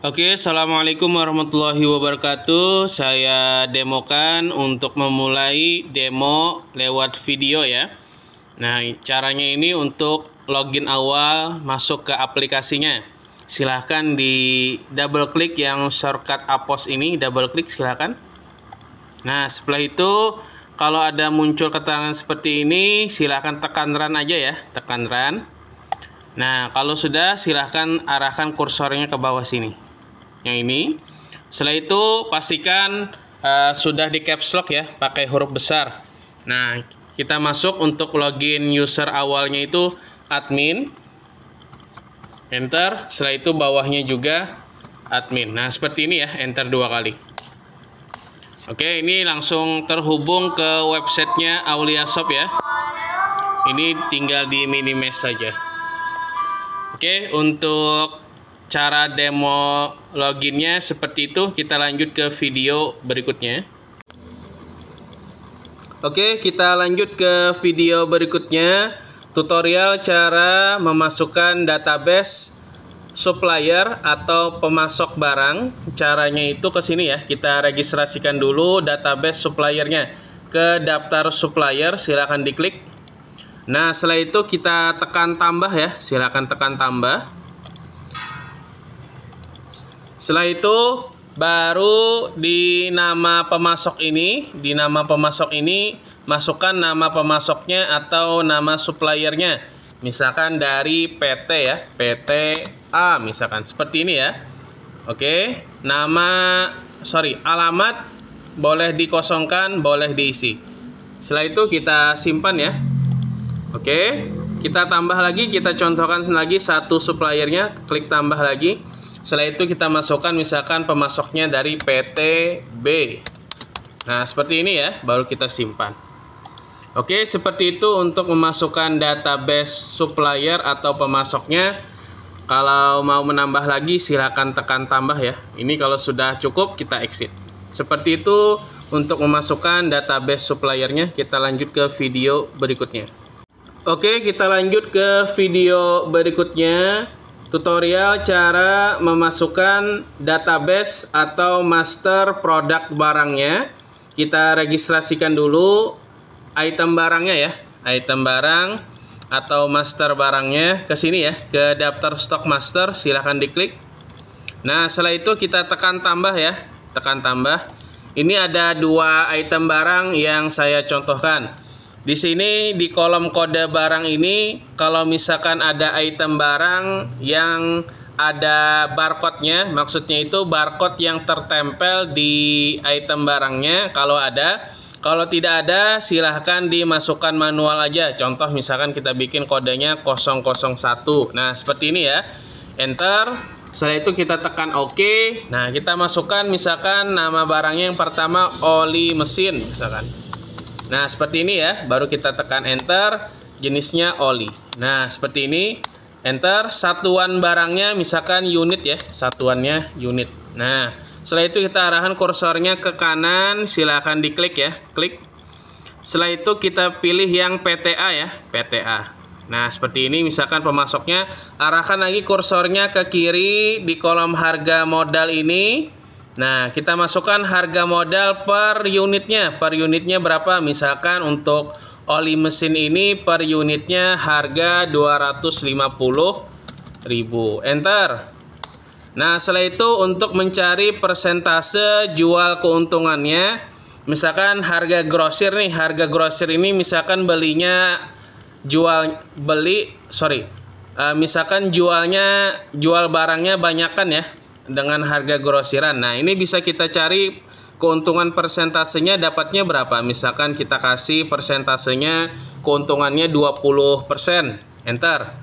Oke, assalamualaikum warahmatullahi wabarakatuh. Saya demokan untuk memulai demo lewat video ya. Nah, caranya ini untuk login awal masuk ke aplikasinya. Silahkan di double klik yang shortcut Apos ini, double klik silahkan. Nah, setelah itu kalau ada muncul keterangan seperti ini, silahkan tekan run aja ya, tekan run. Nah, kalau sudah silahkan arahkan kursornya ke bawah sini. Yang ini. Setelah itu pastikan sudah di caps lock ya, pakai huruf besar. Nah, kita masuk untuk login user awalnya itu admin. Enter. Setelah itu bawahnya juga admin. Nah, seperti ini ya, enter 2 kali. Oke, ini langsung terhubung ke websitenya Aulia Shop ya. Ini tinggal di minimize saja. Oke, untuk cara demo loginnya seperti itu. Kita lanjut ke video berikutnya. Oke, kita lanjut ke video berikutnya. Tutorial cara memasukkan database supplier atau pemasok barang. Caranya itu ke sini ya. Kita registrasikan dulu database suppliernya ke daftar supplier. Silakan diklik. Nah, setelah itu kita tekan tambah ya. Silakan tekan tambah. Setelah itu baru di nama pemasok ini, masukkan nama pemasoknya atau nama suppliernya. Misalkan dari PT ya, PT A misalkan seperti ini ya. Oke, alamat boleh dikosongkan, boleh diisi. Setelah itu kita simpan ya. Oke, kita tambah lagi, kita contohkan lagi satu suppliernya, klik tambah lagi. Setelah itu kita masukkan misalkan pemasoknya dari PT B. Nah, seperti ini ya, baru kita simpan. Oke, seperti itu untuk memasukkan database supplier atau pemasoknya. Kalau mau menambah lagi silakan tekan tambah ya. Ini kalau sudah cukup kita exit. Seperti itu untuk memasukkan database suppliernya. Kita lanjut ke video berikutnya. Oke, kita lanjut ke video berikutnya. Tutorial cara memasukkan database atau master produk barangnya. Kita registrasikan dulu item barangnya ya. Item barang atau master barangnya ke sini ya, ke daftar stok master, silahkan diklik. Nah, setelah itu kita tekan tambah ya. Tekan tambah. Ini ada 2 item barang yang saya contohkan. Di sini di kolom kode barang ini, kalau misalkan ada item barang yang ada barcode-nya, maksudnya itu barcode yang tertempel di item barangnya, kalau ada. Kalau tidak ada, silahkan dimasukkan manual aja. Contoh misalkan kita bikin kodenya 001. Nah, seperti ini ya. Enter. Setelah itu kita tekan OK. Nah, kita masukkan misalkan nama barangnya yang pertama oli mesin misalkan. Nah, seperti ini ya, baru kita tekan enter, jenisnya oli. Nah, seperti ini, enter, satuan barangnya misalkan unit ya, satuannya unit. Nah, setelah itu kita arahkan kursornya ke kanan, silakan diklik ya, klik. Setelah itu kita pilih yang PTA ya, PTA. Nah, seperti ini misalkan pemasoknya, arahkan lagi kursornya ke kiri di kolom harga modal ini. Nah, kita masukkan harga modal per unitnya. Per unitnya berapa? Misalkan untuk oli mesin ini per unitnya harga 250.000. Enter. Nah, setelah itu untuk mencari persentase jual keuntungannya, misalkan harga grosir nih, harga grosir ini misalkan misalkan jual barangnya banyakan ya, dengan harga grosiran. Nah, ini bisa kita cari keuntungan persentasenya dapatnya berapa. Misalkan kita kasih persentasenya keuntungannya 20%. Enter.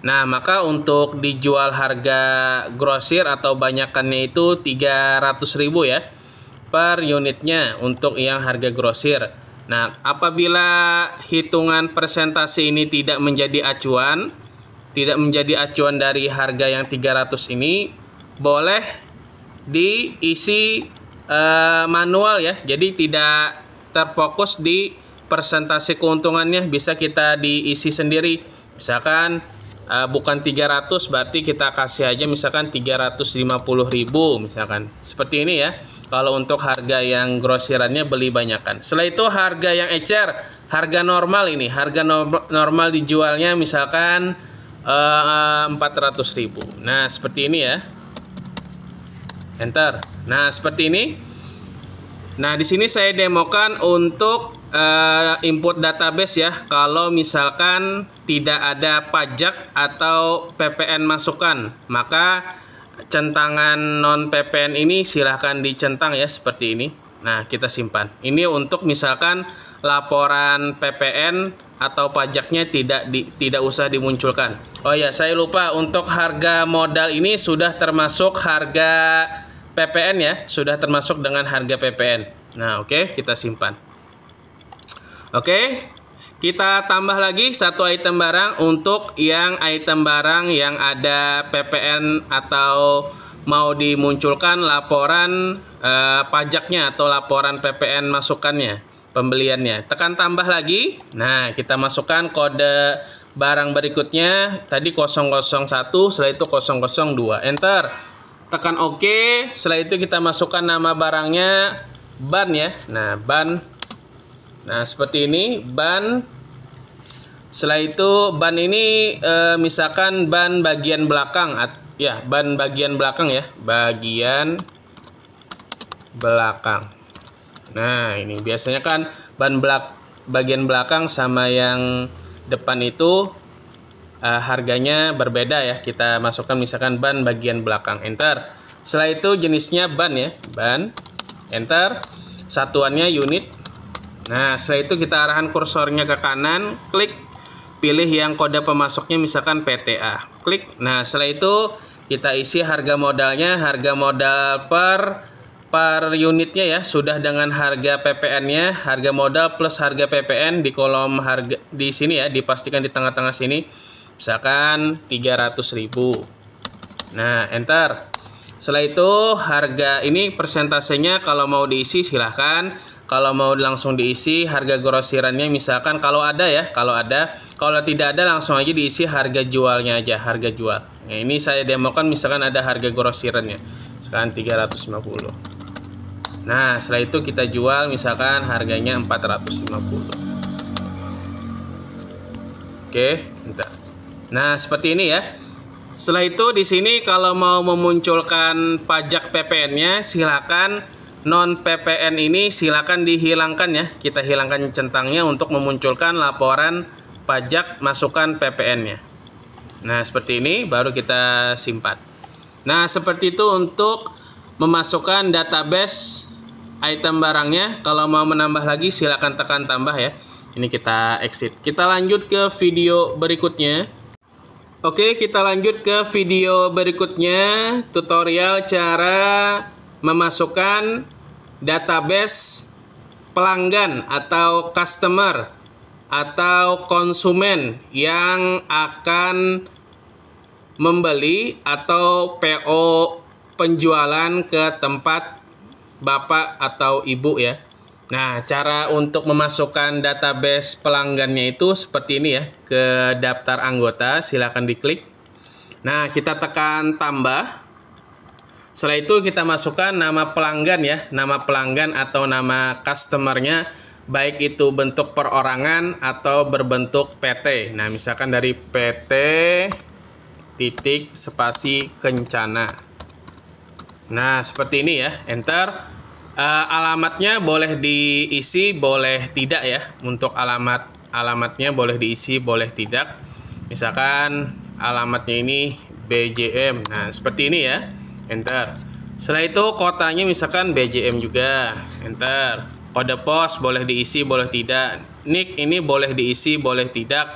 Nah, maka untuk dijual harga grosir atau banyakannya itu 300.000 ya per unitnya untuk yang harga grosir. Nah, apabila hitungan persentase ini tidak menjadi acuan dari harga yang 300 ini, boleh diisi manual ya, jadi tidak terfokus di persentase keuntungannya, bisa kita diisi sendiri. Misalkan bukan 300, berarti kita kasih aja misalkan 350.000 misalkan. Seperti ini ya. Kalau untuk harga yang grosirannya beli banyakan. Setelah itu harga yang ecer, harga normal ini, harga normal dijualnya misalkan 400.000. Nah, seperti ini ya. Enter. Nah, seperti ini. Nah, di sini saya demokan untuk input database ya. Kalau misalkan tidak ada pajak atau PPN masukan, maka centangan non PPN ini silahkan dicentang ya seperti ini. Nah, kita simpan. Ini untuk misalkan laporan PPN atau pajaknya tidak usah dimunculkan. Oh ya, saya lupa, untuk harga modal ini sudah termasuk harga PPN ya, sudah termasuk dengan harga PPN. Nah, oke, kita simpan. Oke, kita tambah lagi satu item barang untuk yang item barang yang ada PPN atau mau dimunculkan laporan pajaknya atau laporan PPN masukannya, pembeliannya. Tekan tambah lagi. Nah, kita masukkan kode barang berikutnya. Tadi 001, setelah itu 002. Enter. Tekan OK. Setelah itu kita masukkan nama barangnya, ban ya. Nah, ban. Nah, seperti ini, ban. Setelah itu ban ini misalkan ban bagian belakang ya, ban bagian belakang ya, bagian belakang. Nah, ini biasanya kan ban bagian belakang sama yang depan itu harganya berbeda ya. Kita masukkan misalkan ban bagian belakang. Enter. Setelah itu jenisnya ban ya, ban. Enter. Satuannya unit. Nah, setelah itu kita arahkan kursornya ke kanan, klik, pilih yang kode pemasoknya misalkan PTA. Klik. Nah, setelah itu kita isi harga modalnya, harga modal per unitnya ya, sudah dengan harga PPN-nya, harga modal plus harga PPN di kolom harga di sini ya, dipastikan di tengah-tengah sini. Misalkan 300.000. Nah, enter. Setelah itu harga ini persentasenya kalau mau diisi silahkan. Kalau mau langsung diisi harga grosirannya misalkan kalau ada ya, kalau tidak ada langsung aja diisi harga jualnya aja, harga jual. Nah, ini saya demokan misalkan ada harga grosirannya. Sekarang 350. Nah, setelah itu kita jual misalkan harganya 450. Oke, bentar. Nah, seperti ini ya. Setelah itu di sini kalau mau memunculkan pajak PPN-nya silakan, non PPN ini silakan dihilangkan ya. Kita hilangkan centangnya untuk memunculkan laporan pajak masukan PPN-nya. Nah, seperti ini baru kita simpan. Nah, seperti itu untuk memasukkan database item barangnya. Kalau mau menambah lagi silakan tekan tambah ya. Ini kita exit. Kita lanjut ke video berikutnya. Oke, kita lanjut ke video berikutnya, tutorial cara memasukkan database pelanggan atau customer atau konsumen yang akan membeli atau PO penjualan ke tempat Bapak atau Ibu ya. Nah, cara untuk memasukkan database pelanggannya itu seperti ini ya. Ke daftar anggota, silakan diklik. Nah, kita tekan tambah. Setelah itu kita masukkan nama pelanggan ya. Nama pelanggan atau nama customernya, baik itu bentuk perorangan atau berbentuk PT. Nah, misalkan dari PT titik spasi Kencana. Nah, seperti ini ya. Enter. Alamatnya boleh diisi, boleh tidak ya. Untuk alamatnya boleh diisi, boleh tidak. Misalkan alamatnya ini BJM. Nah, seperti ini ya. Enter. Setelah itu kotanya misalkan BJM juga. Enter. Kode pos boleh diisi, boleh tidak. Nick ini boleh diisi, boleh tidak.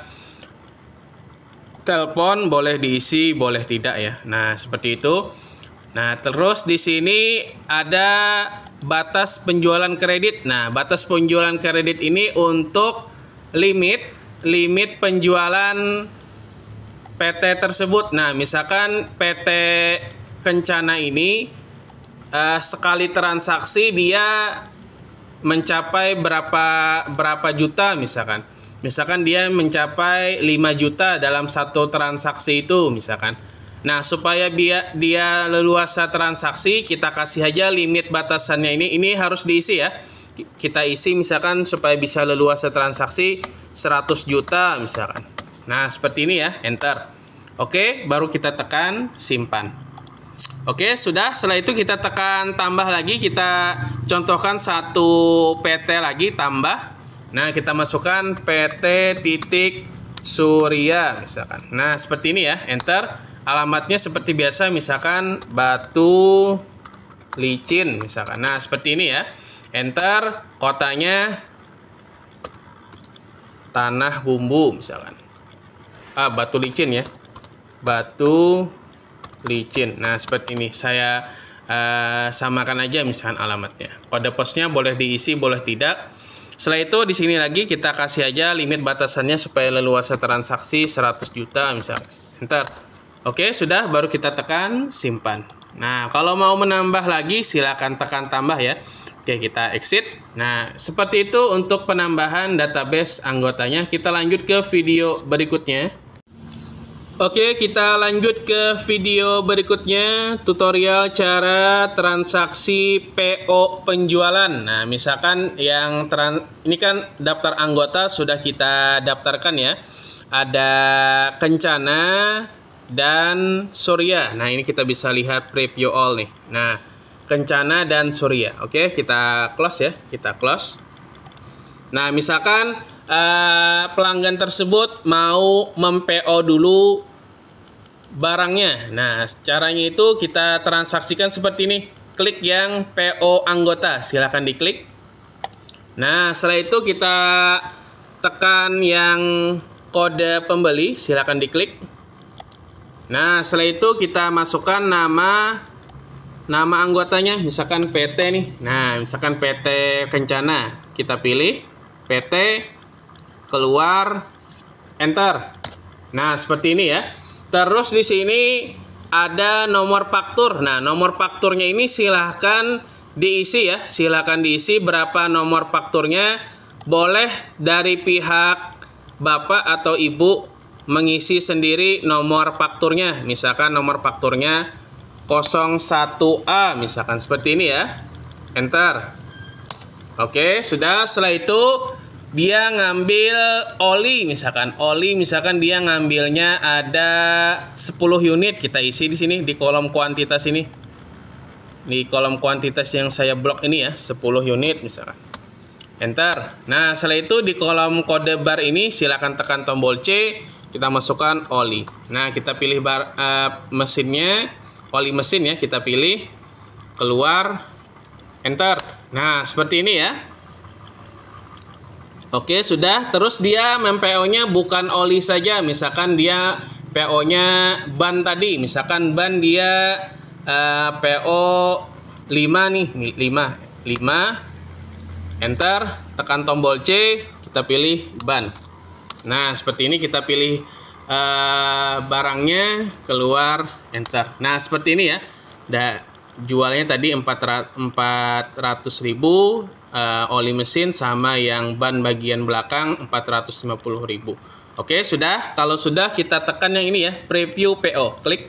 Telepon boleh diisi, boleh tidak ya. Nah, seperti itu. Nah, terus di sini ada batas penjualan kredit. Nah, batas penjualan kredit ini untuk limit penjualan PT tersebut. Nah, misalkan PT Kencana ini sekali transaksi dia mencapai berapa juta misalkan. Misalkan dia mencapai 5 juta dalam satu transaksi itu misalkan. Nah, supaya dia leluasa transaksi, kita kasih aja limit batasannya ini harus diisi ya. Kita isi misalkan supaya bisa leluasa transaksi 100 juta misalkan. Nah, seperti ini ya, enter. Oke, baru kita tekan simpan. Oke, sudah. Setelah itu kita tekan tambah lagi, kita contohkan satu PT lagi tambah. Nah, kita masukkan PT titik Surya misalkan. Nah, seperti ini ya, enter. Alamatnya seperti biasa, misalkan Batu Licin misalkan. Nah, seperti ini ya. Enter. Kotanya Tanah Bumbu misalkan. Batu Licin ya. Batu Licin. Nah, seperti ini. Saya samakan aja misalkan alamatnya. Kode posnya boleh diisi, boleh tidak. Setelah itu di sini lagi kita kasih aja limit batasannya supaya leluasa transaksi 100 juta misalkan. Enter. Oke, sudah, baru kita tekan simpan. Nah, kalau mau menambah lagi silakan tekan tambah ya. Oke, kita exit. Nah, seperti itu untuk penambahan database anggotanya. Kita lanjut ke video berikutnya. Oke, kita lanjut ke video berikutnya, tutorial cara transaksi PO penjualan. Nah, misalkan ini kan daftar anggota sudah kita daftarkan ya. Ada Kencana dan Surya. Nah, ini kita bisa lihat preview all nih. Nah, Kencana dan Surya. Oke, kita close ya. Kita close. Nah, misalkan pelanggan tersebut mau mem-PO dulu barangnya. Nah, caranya itu kita transaksikan seperti ini. Klik yang PO anggota. Silahkan diklik. Nah, setelah itu kita tekan yang kode pembeli. Silahkan diklik. Nah, setelah itu kita masukkan nama anggotanya, misalkan PT nih. Nah, misalkan PT Kencana. Kita pilih PT, keluar, enter. Nah, seperti ini ya. Terus di sini ada nomor faktur. Nah, nomor fakturnya ini silahkan diisi ya. Silahkan diisi berapa nomor fakturnya. Boleh dari pihak Bapak atau Ibu mengisi sendiri nomor fakturnya. Misalkan nomor fakturnya 01A misalkan seperti ini ya. Enter. Oke, sudah. Setelah itu dia ngambil oli misalkan. Oli misalkan dia ngambilnya ada 10 unit. Kita isi di sini di kolom kuantitas ini. Di kolom kuantitas yang saya blok ini ya, 10 unit misalkan. Enter. Nah, setelah itu di kolom kode bar ini silakan tekan tombol C. Kita masukkan oli. Nah, kita pilih mesinnya, oli mesin ya, kita pilih, keluar, enter. Nah, seperti ini ya. Oke, sudah. Terus dia mem-PO-nya bukan oli saja. Misalkan dia PO-nya ban tadi. Misalkan ban dia PO 5 nih, 5. Enter, tekan tombol C, kita pilih ban. Nah, seperti ini kita pilih barangnya, keluar, enter. Nah, seperti ini ya. Jualnya tadi 400.000 oli mesin sama yang ban bagian belakang 450.000. Oke, sudah. Kalau sudah kita tekan yang ini ya, preview PO, klik.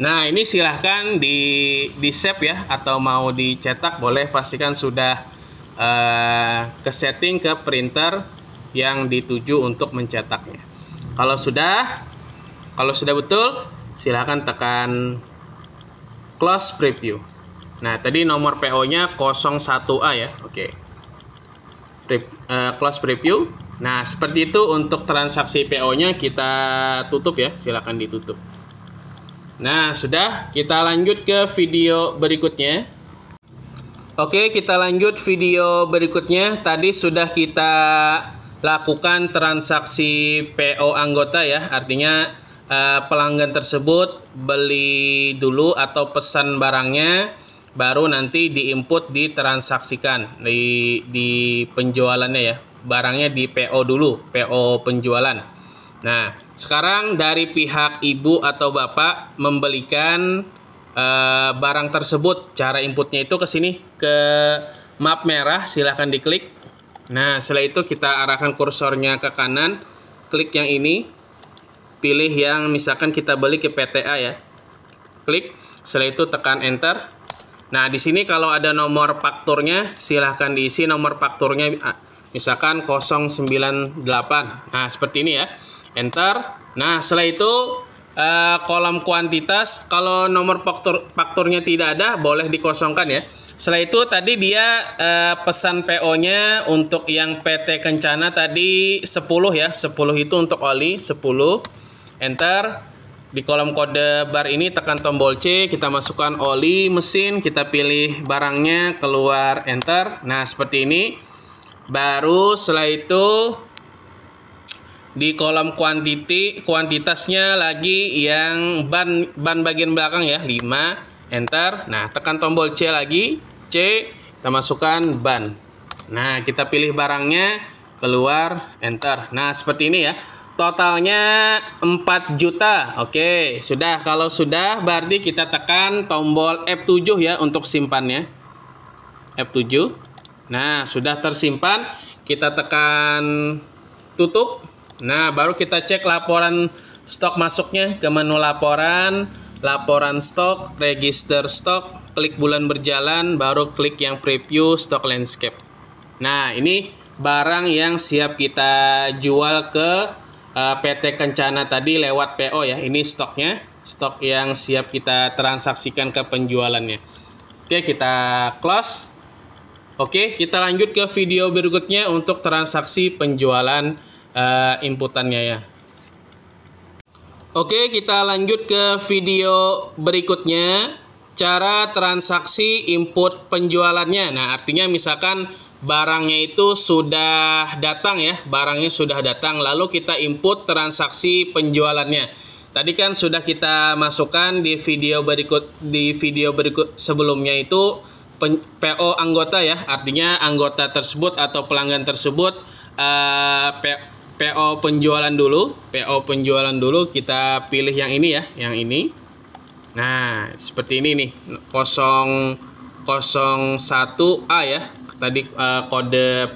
Nah, ini silahkan di save ya, atau mau dicetak boleh, pastikan sudah ke setting ke printer yang dituju untuk mencetaknya. Kalau sudah betul, silahkan tekan close preview. Nah, tadi nomor PO-nya 01A ya. Oke. Close preview. Nah, seperti itu untuk transaksi PO-nya kita tutup ya. Silahkan ditutup. Nah, sudah. Kita lanjut ke video berikutnya. Oke, kita lanjut video berikutnya. Tadi sudah kita lakukan transaksi PO anggota ya. Artinya pelanggan tersebut beli dulu atau pesan barangnya, baru nanti diinput ditransaksikan di penjualannya ya. Barangnya di PO dulu, PO penjualan. Nah, sekarang dari pihak ibu atau bapak membelikan barang tersebut. Cara inputnya itu ke sini, ke map merah, silahkan diklik. Nah, setelah itu kita arahkan kursornya ke kanan, klik yang ini, pilih yang misalkan kita beli ke PTA ya. Klik, setelah itu tekan enter. Nah, di sini kalau ada nomor fakturnya, silahkan diisi nomor fakturnya, misalkan 098. Nah, seperti ini ya. Enter. Nah, setelah itu kolom kuantitas, kalau nomor fakturnya tidak ada, boleh dikosongkan ya. Setelah itu tadi dia pesan PO-nya untuk yang PT Kencana tadi 10 ya. 10 itu untuk oli, 10. Enter. Di kolom kode bar ini tekan tombol C, kita masukkan oli mesin, kita pilih barangnya, keluar, enter. Nah, seperti ini. Baru setelah itu di kolom kuantitasnya lagi yang ban bagian belakang ya, 5, enter. Nah, tekan tombol C lagi, C, kita masukkan ban. Nah, kita pilih barangnya, keluar, enter. Nah, seperti ini ya. Totalnya 4 juta. Oke, sudah. Kalau sudah berarti kita tekan tombol F7 ya untuk simpannya. F7. Nah, sudah tersimpan. Kita tekan tutup. Nah, baru kita cek laporan stok masuknya ke menu laporan, laporan stok, register stok, klik bulan berjalan, baru klik yang preview stok landscape. Nah, ini barang yang siap kita jual ke PT Kencana tadi lewat PO ya. Ini stoknya, stok yang siap kita transaksikan ke penjualannya. Oke, kita close. Oke, kita lanjut ke video berikutnya untuk transaksi penjualan inputannya ya. Oke, kita lanjut ke video berikutnya, cara transaksi input penjualannya. Nah, artinya misalkan barangnya itu sudah datang ya, barangnya sudah datang, lalu kita input transaksi penjualannya. Tadi kan sudah kita masukkan di video berikut sebelumnya itu PO anggota ya, artinya anggota tersebut atau pelanggan tersebut PO penjualan dulu, kita pilih yang ini ya, yang ini. Nah, seperti ini nih, 001A ya. Tadi kode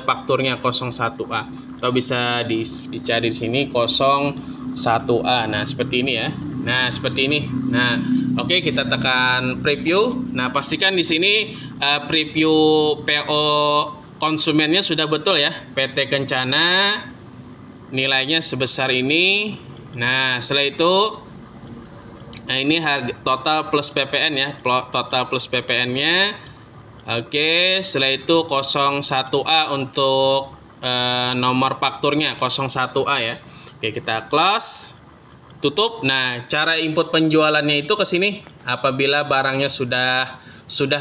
fakturnya 01A, atau bisa dicari di sini 01A. Nah, seperti ini ya. Nah, seperti ini. Nah, oke, kita tekan preview. Nah, pastikan di sini preview PO konsumennya sudah betul ya. PT Kencana nilainya sebesar ini. Nah, setelah itu ini harga total plus PPN ya. Total plus PPN-nya. Oke, setelah itu 01A untuk nomor fakturnya 01A ya. Oke, kita close. Tutup. Nah, cara input penjualannya itu ke sini. Apabila barangnya sudah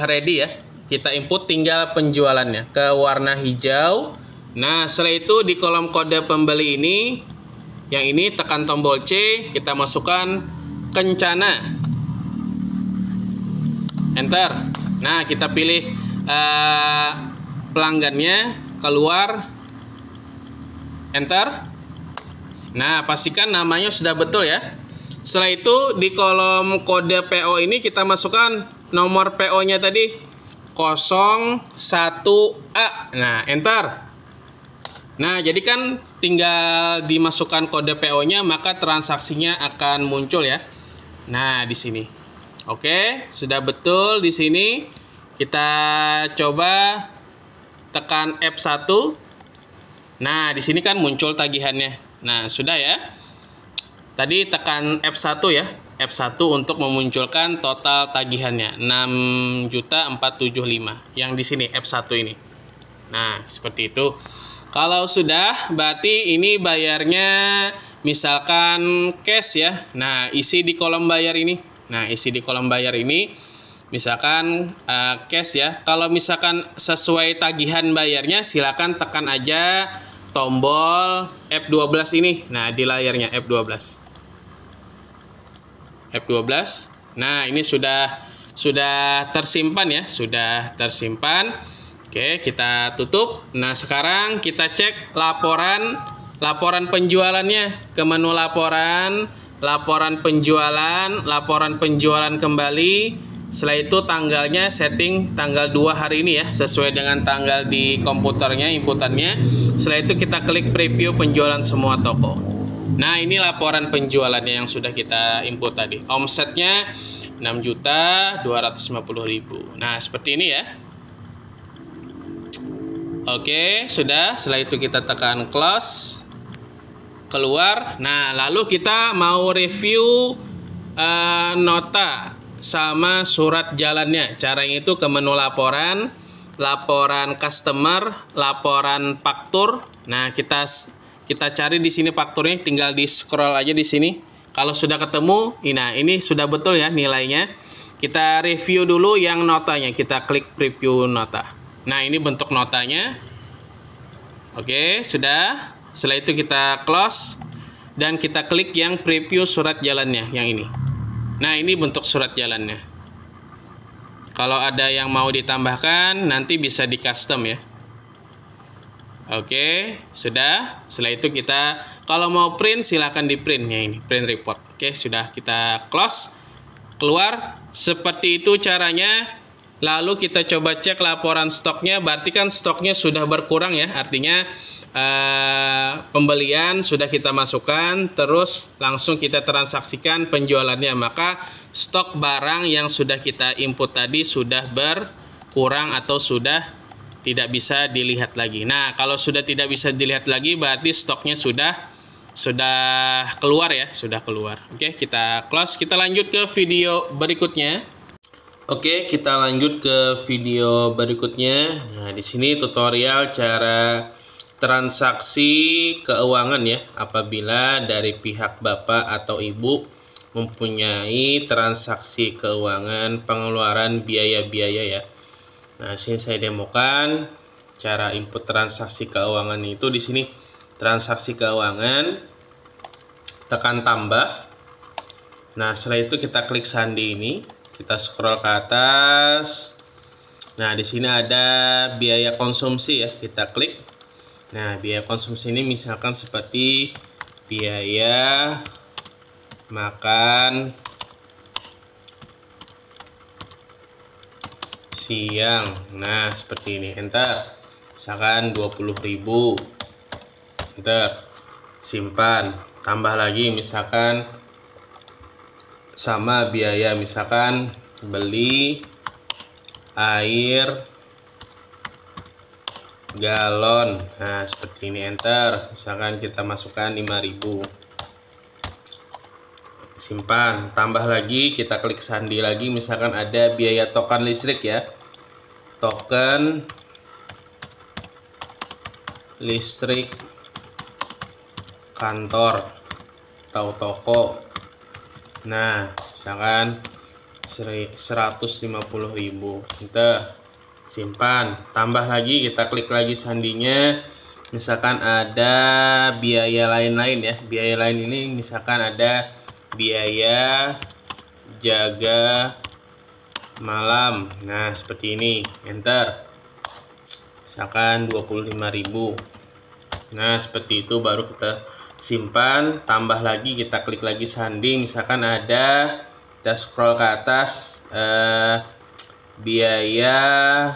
ready ya. Kita input tinggal penjualannya ke warna hijau. Nah, setelah itu di kolom kode pembeli ini, yang ini tekan tombol C, kita masukkan Kencana. Enter. Nah, kita pilih pelanggannya, keluar, enter. Nah, pastikan namanya sudah betul ya. Setelah itu di kolom kode PO ini kita masukkan nomor PO-nya tadi 01A. Nah, enter. Nah, jadi kan tinggal dimasukkan kode PO-nya, maka transaksinya akan muncul ya. Nah, di sini. Oke, sudah betul di sini. Kita coba tekan F1. Nah, di sini kan muncul tagihannya. Nah, sudah ya. Tadi tekan F1 ya. F1 untuk memunculkan total tagihannya 6.475 yang di sini F1 ini. Nah, seperti itu. Kalau sudah berarti ini bayarnya misalkan cash ya. Nah, isi di kolom bayar ini. Nah, isi di kolom bayar ini misalkan cash ya. Kalau misalkan sesuai tagihan bayarnya, silakan tekan aja tombol F12 ini. Nah, di layarnya F12. Nah, ini sudah tersimpan ya, sudah tersimpan. Oke, kita tutup. Nah, sekarang kita cek laporan penjualannya ke menu laporan penjualan kembali. Setelah itu tanggalnya setting tanggal 2 hari ini ya, sesuai dengan tanggal di komputernya inputannya. Setelah itu kita klik preview penjualan semua toko. Nah, ini laporan penjualannya yang sudah kita input tadi. Omsetnya 6.250.000. Nah, seperti ini ya. Oke, sudah. Setelah itu kita tekan close. Keluar. Nah, lalu kita mau review nota sama surat jalannya. Caranya itu ke menu laporan, laporan customer, laporan faktur. Nah, kita cari di sini fakturnya, tinggal di scroll aja di sini. Kalau sudah ketemu, nah ini sudah betul ya nilainya. Kita review dulu yang notanya. Kita klik preview nota. Nah, ini bentuk notanya. Oke, sudah. Setelah itu kita close dan kita klik yang preview surat jalannya yang ini. Nah, ini bentuk surat jalannya. Kalau ada yang mau ditambahkan, nanti bisa di custom ya. Oke, sudah. Setelah itu kita, kalau mau print, silahkan di print ya, ini print report. Oke, sudah kita close. Keluar. Seperti itu caranya. Lalu kita coba cek laporan stoknya. Berarti kan stoknya sudah berkurang ya. Artinya pembelian sudah kita masukkan, terus langsung kita transaksikan penjualannya, maka stok barang yang sudah kita input tadi sudah berkurang atau sudah tidak bisa dilihat lagi. Nah, kalau sudah tidak bisa dilihat lagi berarti stoknya sudah keluar ya, sudah keluar. Oke, kita close, kita lanjut ke video berikutnya. Oke, kita lanjut ke video berikutnya. Nah, di sini tutorial cara transaksi keuangan ya, apabila dari pihak bapak atau ibu mempunyai transaksi keuangan pengeluaran biaya-biaya ya. Nah, sini saya demokan cara input transaksi keuangan itu. Di sini transaksi keuangan, tekan tambah. Nah, setelah itu kita klik sandi ini, kita scroll ke atas. Nah, di sini ada biaya konsumsi ya, kita klik. Nah, biaya konsumsi ini misalkan seperti biaya makan siang. Nah, seperti ini. Enter. Misalkan 20.000. Enter. Simpan. Tambah lagi misalkan sama biaya, misalkan beli air galon. Nah, seperti ini. Enter. Misalkan kita masukkan 5.000. Simpan. Tambah lagi, kita klik sandi lagi, misalkan ada biaya token listrik ya, token listrik kantor atau toko. Nah, misalkan 150.000. Enter. Simpan. Tambah lagi, kita klik lagi sandinya, misalkan ada biaya lain-lain ya. Biaya lain ini misalkan ada biaya jaga malam. Nah, seperti ini. Enter. Misalkan 25.000. Nah, seperti itu, baru kita simpan. Tambah lagi, kita klik lagi sandi, misalkan ada, kita scroll ke atas, biaya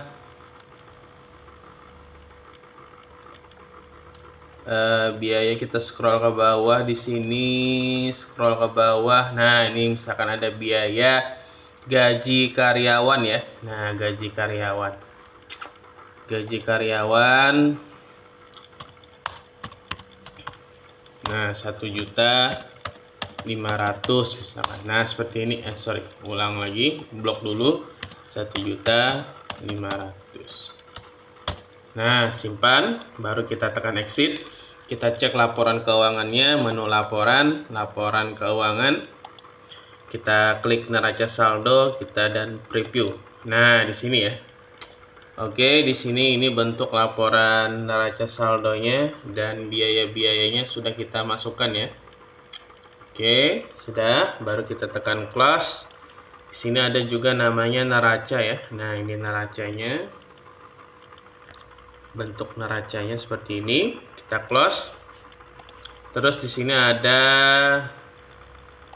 kita scroll ke bawah. Di sini scroll ke bawah. Nah, ini misalkan ada biaya gaji karyawan ya. Nah, gaji karyawan nah 1.500.000 misalkan. Nah, seperti ini. Ulang lagi, blok dulu. 1.500.000. Nah, simpan, baru kita tekan exit. Kita cek laporan keuangannya, menu laporan keuangan. Kita klik neraca saldo, dan preview. Nah, di sini ya. Oke, di sini ini bentuk laporan neraca saldonya dan biaya-biayanya sudah kita masukkan ya. Oke, sudah, baru kita tekan close. Di sini ada juga namanya neraca ya. Nah, ini neracanya. Bentuk neracanya seperti ini. Kita close. Terus di sini ada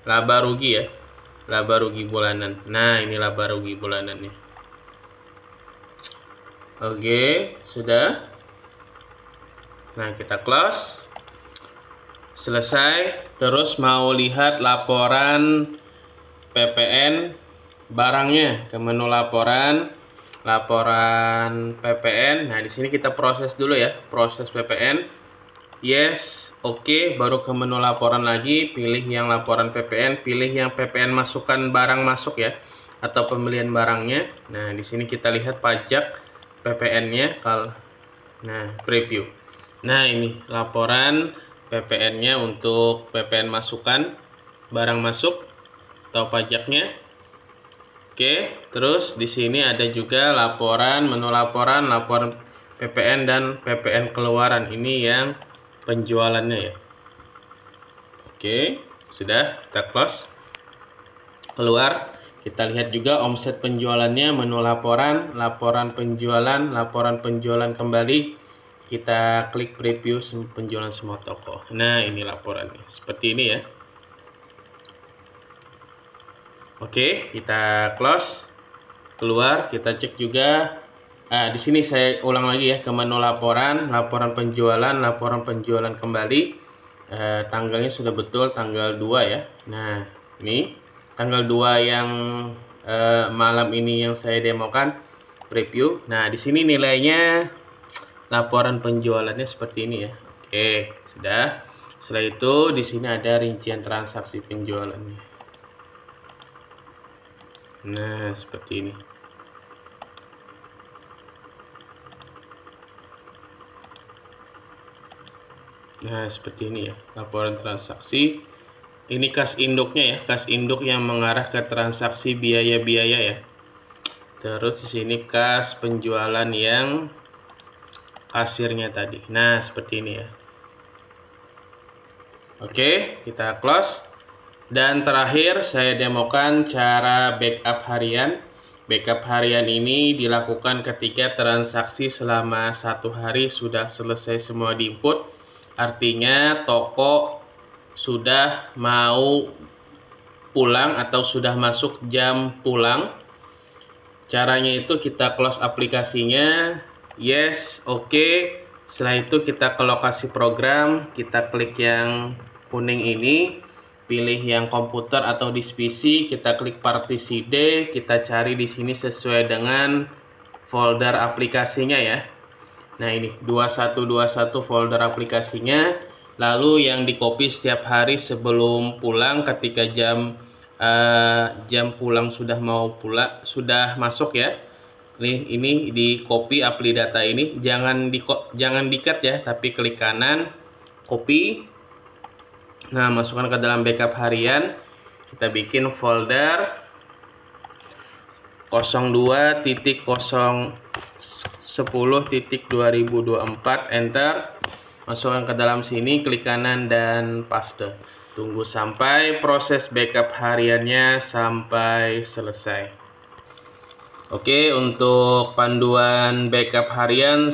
laba rugi ya. laba rugi bulanan. Nah, ini laba rugi bulanannya. Oke, sudah. Nah, kita close. Selesai. Terus mau lihat laporan PPN barangnya, ke menu laporan PPN. Nah, di sini kita proses dulu ya, proses PPN. Yes, oke, baru ke menu laporan lagi, pilih yang laporan PPN, pilih yang PPN masukkan barang masuk ya, atau pembelian barangnya. Nah, di sini kita lihat pajak PPN-nya. Nah, preview. Nah, ini laporan PPN-nya untuk PPN masukan barang masuk atau pajaknya. Oke, terus di sini ada juga laporan, menu laporan PPN dan PPN keluaran. Ini yang penjualannya ya. Oke, sudah, kita close. Keluar, kita lihat juga omset penjualannya, menu laporan penjualan kembali. Kita klik preview penjualan semua toko. Nah, ini laporannya seperti ini ya. Oke, kita close. Keluar, kita cek juga. Di sini saya ulang lagi ya, ke menu laporan penjualan kembali. Tanggalnya sudah betul, tanggal 2 ya. Nah, ini tanggal 2 yang malam ini yang saya demokan, preview. Nah, di sini nilainya laporan penjualannya seperti ini ya. Oke, sudah. Setelah itu di sini ada rincian transaksi penjualannya. Nah, seperti ini. Nah, seperti ini ya, laporan transaksi. Ini kas induknya ya, kas induk yang mengarah ke transaksi biaya-biaya ya. Terus di sini kas penjualan yang kasirnya tadi. Nah, seperti ini ya. Oke, kita close. Dan terakhir saya demokan cara backup harian. Backup harian ini dilakukan ketika transaksi selama 1 hari sudah selesai semua diinput. Artinya toko sudah mau pulang atau sudah masuk jam pulang. Caranya itu kita close aplikasinya. Yes, oke. Setelah itu kita ke lokasi program, kita klik yang kuning ini, pilih yang komputer atau disk PC, kita klik partisi D, kita cari di sini sesuai dengan folder aplikasinya ya. Nah, ini 2121 folder aplikasinya. Lalu yang di copy setiap hari sebelum pulang, ketika jam pulang sudah sudah masuk ya. Ini di copy apli data ini, jangan di cut ya, tapi klik kanan, copy. Nah, masukkan ke dalam backup harian. Kita bikin folder 02.010.2024, enter. Masukkan ke dalam sini, klik kanan dan paste. Tunggu sampai proses backup hariannya sampai selesai. Oke, untuk panduan backup harian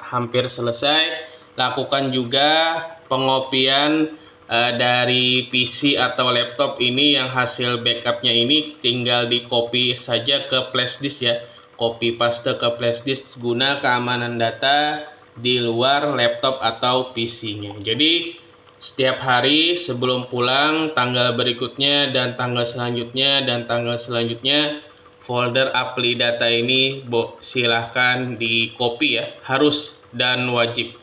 hampir selesai. Lakukan juga pengopian dari PC atau laptop ini yang hasil backupnya ini tinggal di copy saja ke flash disk ya. Copy paste ke flash disk guna keamanan data di luar laptop atau PC-nya. Jadi setiap hari sebelum pulang, tanggal berikutnya dan tanggal selanjutnya folder apli data ini silahkan di copy ya, harus dan wajib.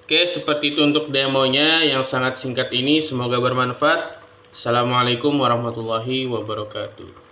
Oke, seperti itu untuk demonya yang sangat singkat ini, semoga bermanfaat. Assalamualaikum warahmatullahi wabarakatuh.